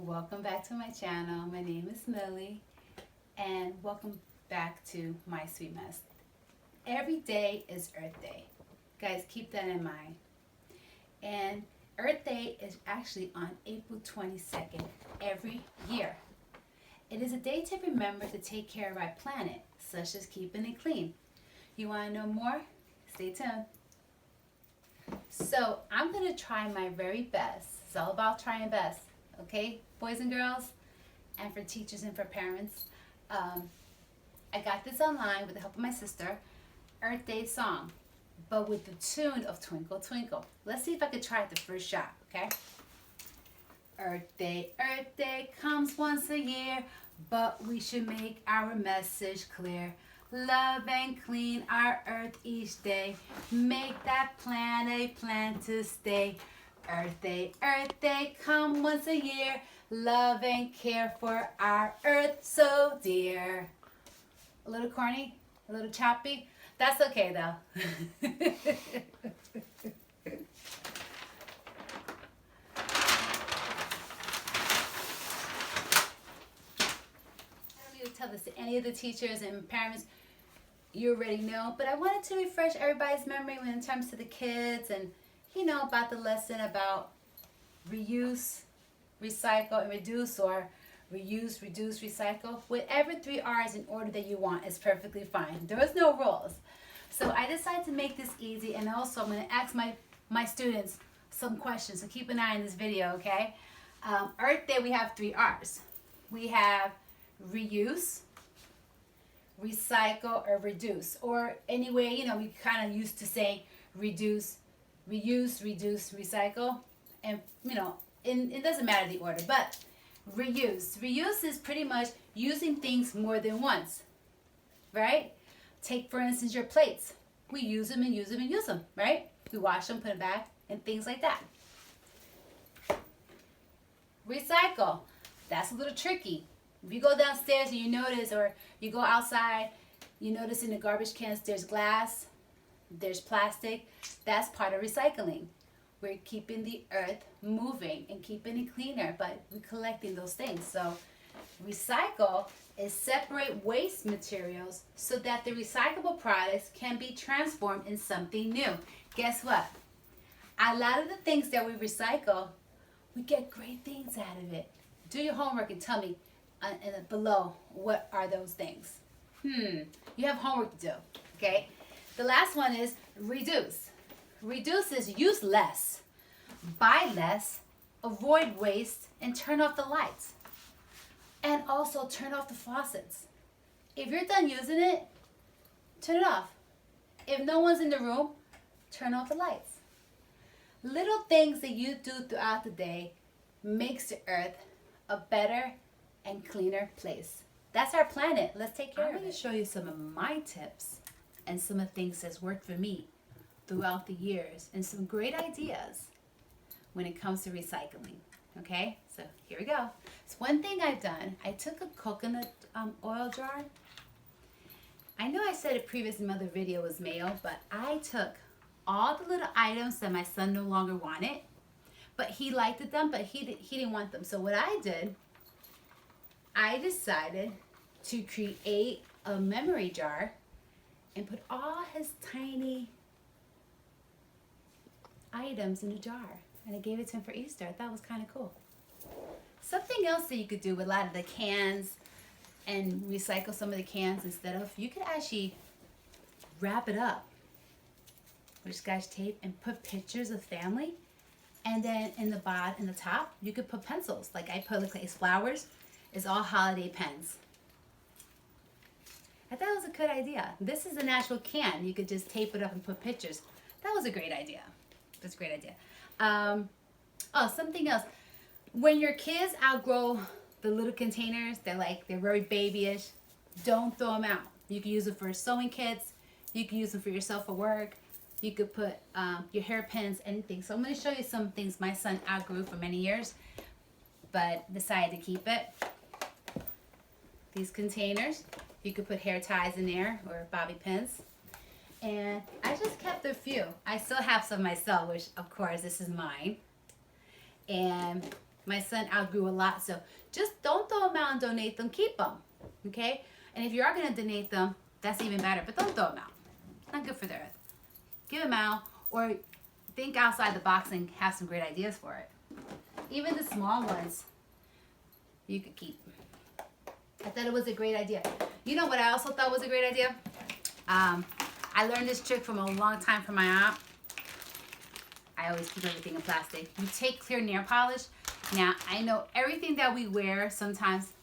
Welcome back to my channel. My name is Millie and welcome back to My Sweet Mess. Every day is Earth Day. Guys, keep that in mind. And Earth Day is actually on April 22nd every year. It is a day to remember to take care of our planet, such as keeping it clean. You want to know more? Stay tuned. So I'm going to try my very best. It's all about trying best. Okay, boys and girls, and for teachers and for parents. I got this online with the help of my sister, Earth Day song, but with the tune of Twinkle Twinkle. Let's see if I could try it the first shot, okay? Earth Day comes once a year, but we should make our message clear. Love and clean our earth each day. Make that plan a plan to stay. Earth Day, come once a year. Love and care for our earth so dear. A little corny, a little choppy. That's okay though. I don't need to tell this to any of the teachers and parents. You already know, but I wanted to refresh everybody's memory when it comes to the kids and about the lesson about reuse, recycle, and reduce, or reuse, reduce, recycle. Whatever 3 R's in order that you want is perfectly fine. There was no rules. So I decided to make this easy, and also I'm going to ask my students some questions, so keep an eye on this video, okay? Earth Day, we have 3 R's. We have reuse, recycle, or reduce. Or anyway, we kind of used to say reduce, reuse, reduce, recycle, and it doesn't matter the order, but reuse is pretty much using things more than once, right? Take for instance your plates. We use them and use them and use them, right? We wash them, put them back, and things like that. Recycle, that's a little tricky. If you go downstairs and you notice, or you go outside, you notice in the garbage cans there's glass, there's plastic. That's part of recycling. We're keeping the earth moving and keeping it cleaner, but we're collecting those things. So recycle is separate waste materials so that the recyclable products can be transformed in something new. Guess what? A lot of the things that we recycle, we get great things out of it. Do your homework and tell me below what are those things. You have homework to do, okay? The last one is reduce. Reduce is use less, buy less, avoid waste, and turn off the lights. And also turn off the faucets. If you're done using it, turn it off. If no one's in the room, turn off the lights. Little things that you do throughout the day makes the earth a better and cleaner place. That's our planet. Let's take care of it. I'm going to show you some of my tips and some of the things that's worked for me throughout the years, and some great ideas when it comes to recycling. Okay, so here we go. So one thing I've done, I took a coconut oil jar. I know I said a previous mother video was male, but I took all the little items that my son no longer wanted, but he liked them, but he didn't want them. So what I did, I decided to create a memory jar and put all his tiny items in a jar. And I gave it to him for Easter. I thought it was kind of cool. Something else that you could do with a lot of the cans and recycle some of the cans instead of, you could actually wrap it up with Scotch tape and put pictures of family. And then in the bottom, in the top, you could put pencils. Like I put like flowers. It's all holiday pens. I thought it was a good idea. This is an actual can. You could just tape it up and put pictures. That was a great idea. That's a great idea. Oh, something else. When your kids outgrow the little containers, they're very babyish, don't throw them out. You can use them for sewing kits. You can use them for yourself for work. You could put your hairpins, anything. So I'm going to show you some things my son outgrew for many years, but decided to keep it. These containers. You could put hair ties in there or bobby pins. And I just kept a few. I still have some myself, which of course this is mine. And My son outgrew a lot, so just don't throw them out and donate them. Keep them, okay? And if you are going to donate them, that's even better, but don't throw them out. It's not good for the earth. Give them out, or think outside the box and have some great ideas for it. Even the small ones, you could keep. I thought it was a great idea. You know what I also thought was a great idea? I learned this trick from a long time from my aunt. I always keep everything in plastic. You take clear nail polish. Now, I know everything that we wear sometimes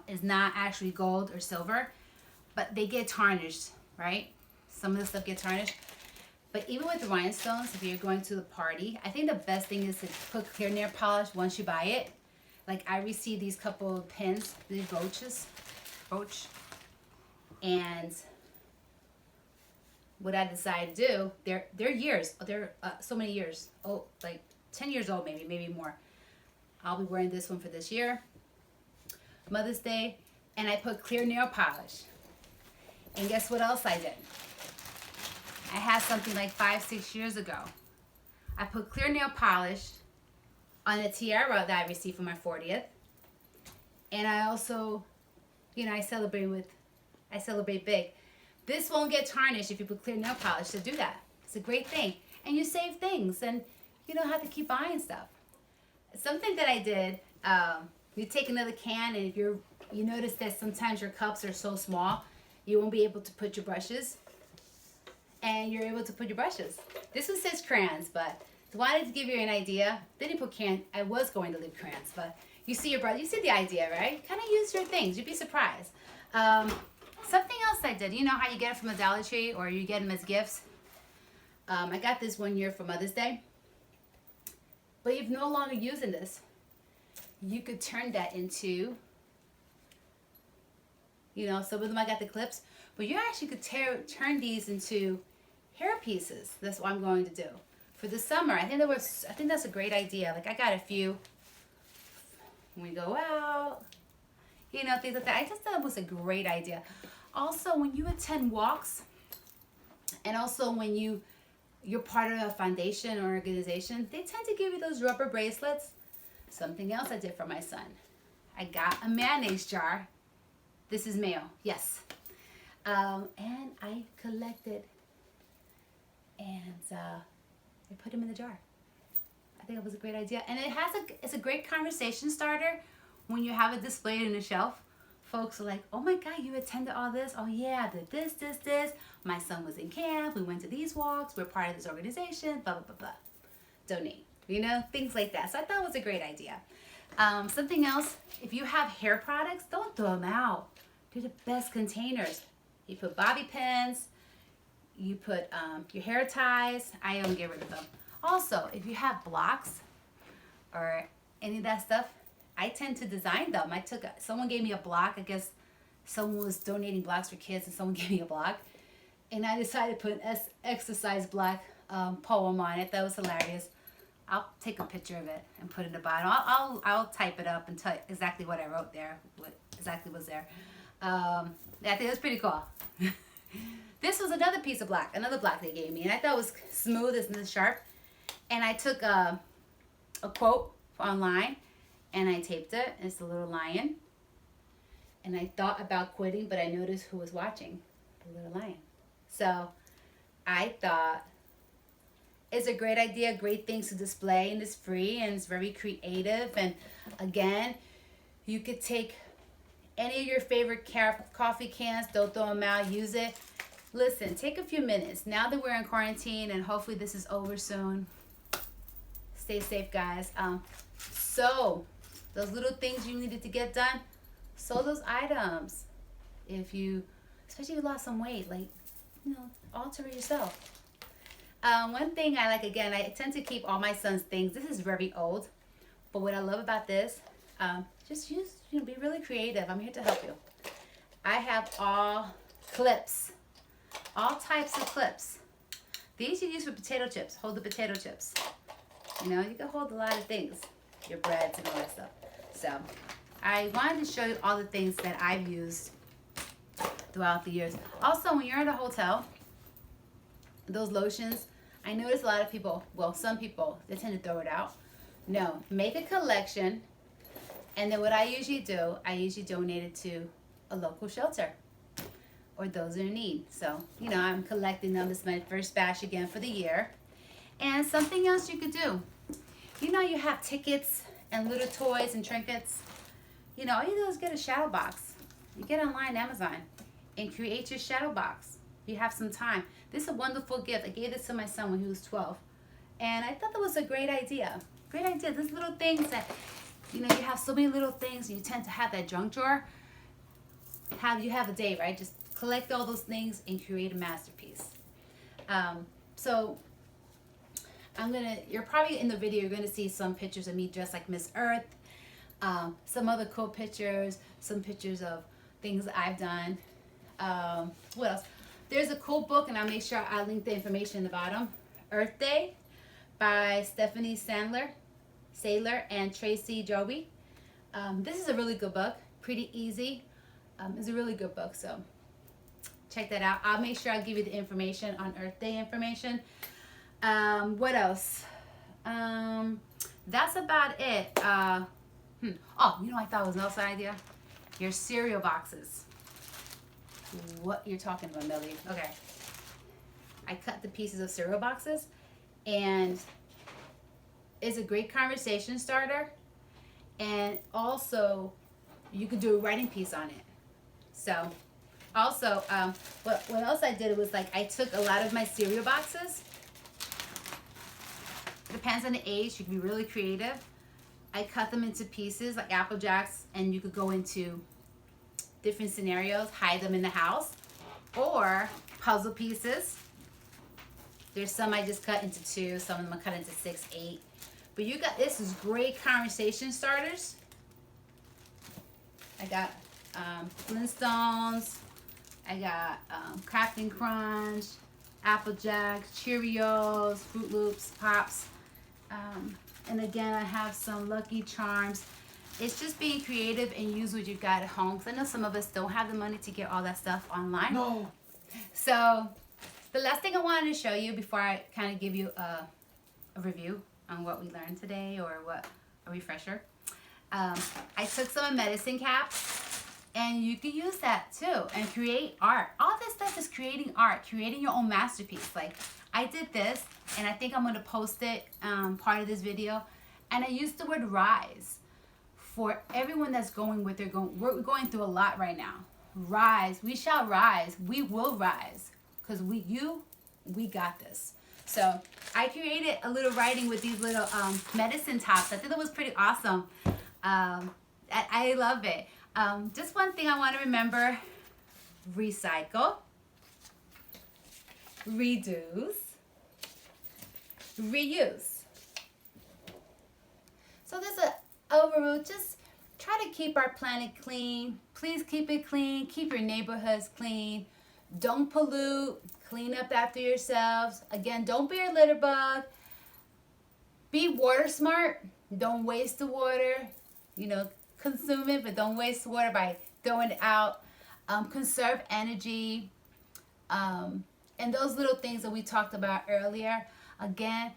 is not actually gold or silver, but they get tarnished, right? Some of the stuff gets tarnished. But even with the rhinestones, if you're going to the party, I think the best thing is to put clear nail polish once you buy it. Like I received these couple of pins, these brooch, and what I decided to do, they're years, they're so many years, like 10 years old maybe more. I'll be wearing this one for this year, Mother's Day, and I put clear nail polish. And guess what else I did? I had something like 5-6 years ago. I put clear nail polish on a tiara that I received for my 40th. And I also, I celebrate big. This won't get tarnished if you put clear nail polish, so do that. It's a great thing. And you save things, and you don't have to keep buying stuff. Something that I did, you take another can, and if you notice that sometimes your cups are so small, you won't be able to put your brushes. And you're able to put your brushes. This one says crayons, but I wanted to give you an idea. Didn't put crayons. I was going to leave crayons, but you see your brush. You see the idea, right? Kind of use your things. You'd be surprised. Something else I did. You know how you get it from a Dollar Tree or you get them as gifts? I got this one year for Mother's Day. But if you're no longer using this, you could turn that into, some of them I got the clips, but you actually could turn these into hair pieces. That's what I'm going to do for the summer. I think that's a great idea. Like I got a few when we go out, things like that. I just thought it was a great idea. Also, when you attend walks, and also when you're part of a foundation or organization, they tend to give you those rubber bracelets. Something else I did for my son. I got a mayonnaise jar. This is mayo, yes. And I collected, and I put them in the jar. I think it was a great idea. And it's a great conversation starter when you have it displayed in the shelf. Folks are like, oh my God, you attended all this? Oh yeah, I did this. My son was in camp. We went to these walks. We're part of this organization, blah, blah, blah, blah. Donate, things like that. So I thought it was a great idea. Something else, if you have hair products, don't throw them out. They're the best containers. You put bobby pins, you put your hair ties. I don't get rid of them. Also, if you have blocks or any of that stuff, I tend to design them. Someone gave me a block. I guess someone was donating blocks for kids and someone gave me a block. And I decided to put an exercise block poem on it. That was hilarious. I'll take a picture of it and put it in the bottom. I'll type it up and tell you exactly what I wrote there, what exactly was there. I think it was pretty cool. This was another piece of black, another block they gave me. And I thought it was smooth and sharp. And I took a quote online and I taped it. It's a little lion. And I thought about quitting, but I noticed who was watching. The little lion. So I thought it's a great idea, great things to display, and it's free and it's very creative. And again, you could take any of your favorite coffee cans, don't throw them out, use it. Listen, take a few minutes. Now that we're in quarantine and hopefully this is over soon, stay safe, guys. So those little things you needed to get done, sew those items. Especially if you lost some weight, alter it yourself. One thing I like, again, I tend to keep all my son's things. This is very old, but what I love about this, just be really creative. I'm here to help you. I have all clips, all types of clips. These you use for potato chips, hold the potato chips. You can hold a lot of things, your breads and all that stuff. So I wanted to show you all the things that I've used throughout the years. Also, when you're at a hotel, those lotions, I notice a lot of people, some people, they tend to throw it out. No, make a collection, and then what I usually do, I usually donate it to a local shelter or those in need. So, you know, I'm collecting them. This is my first batch again for the year. And something else you could do. You know, you have tickets and little toys and trinkets. You know, all you do is get a shadow box. You get online Amazon and create your shadow box. You have some time. This is a wonderful gift. I gave this to my son when he was 12. And I thought that was a great idea. Great idea. These little things that, you know, you have so many little things and you tend to have that junk drawer. You have a day, right? Just collect all those things and create a masterpiece. So you're probably in the video, you're gonna see some pictures of me dressed like Miss Earth, some other cool pictures, some pictures of things that I've done. What else? There's a cool book, and I'll make sure I link the information in the bottom. Earth Day by Stefani Sadler and Tracy Jarboe. This is a really good book, pretty easy. It's a really good book, so check that out. I'll make sure I give you the information on Earth Day information. What else? That's about it. Oh, you know, I thought it was an awesome idea. Your cereal boxes. What you're talking about, Melly? Okay. I cut the pieces of cereal boxes, and it's a great conversation starter. And also, you could do a writing piece on it. So, also, what else I did was like I took a lot of my cereal boxes. It depends on the age. You can be really creative. I cut them into pieces like Apple Jacks, and you could go into different scenarios, hide them in the house, or puzzle pieces. There's some I just cut into 2, some of them I cut into 6, 8. But this is great conversation starters. I got Flintstones, I got Captain Crunch, Apple Jacks, Cheerios, Fruit Loops, Pops. And again, I have some Lucky Charms. It's just being creative and use what you've got at home. Because I know some of us don't have the money to get all that stuff online. No. So the last thing I wanted to show you before I kind of give you a review on what we learned today or a refresher. I took some medicine caps, and you can use that too and create art. All this stuff is creating art, creating your own masterpiece. Like I did this, and I think I'm going to post it part of this video. And I used the word rise for everyone that's going with their going. We're going through a lot right now. Rise. We shall rise. We will rise because we got this. So I created a little writing with these little medicine tops. I think that was pretty awesome. I love it. Just one thing I want to remember: recycle, reduce, reuse. So there's an overall, just try to keep our planet clean. Please keep it clean. Keep your neighborhoods clean. Don't pollute. Clean up after yourselves. Again, don't be a litter bug. Be water smart. Don't waste the water. You know, consume it, but don't waste the water by throwing it out. Conserve energy. And those little things that we talked about earlier. Again,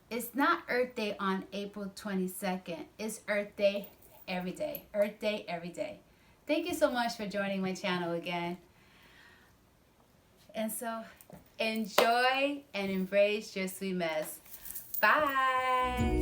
it's not Earth Day on April 22nd. It's Earth Day every day. Earth Day every day. Thank you so much for joining my channel again. And so, enjoy and embrace your sweet mess. Bye.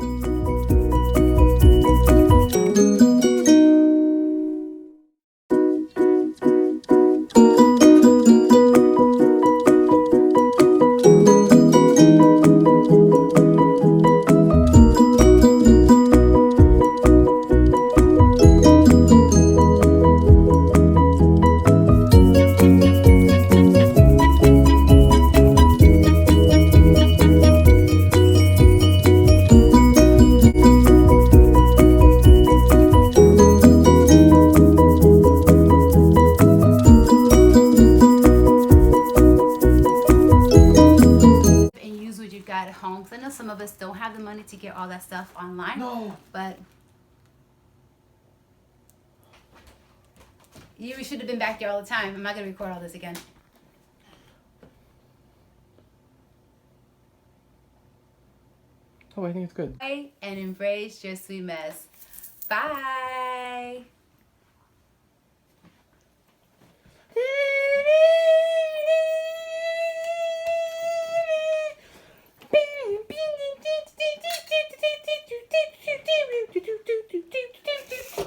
At home. I know some of us don't have the money to get all that stuff online. No. But you should have been back there all the time. I'm not going to record all this again. Oh, I think it's good. And embrace your sweet mess. Bye.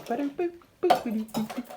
Ba-dum, boop, boop, boop, boop.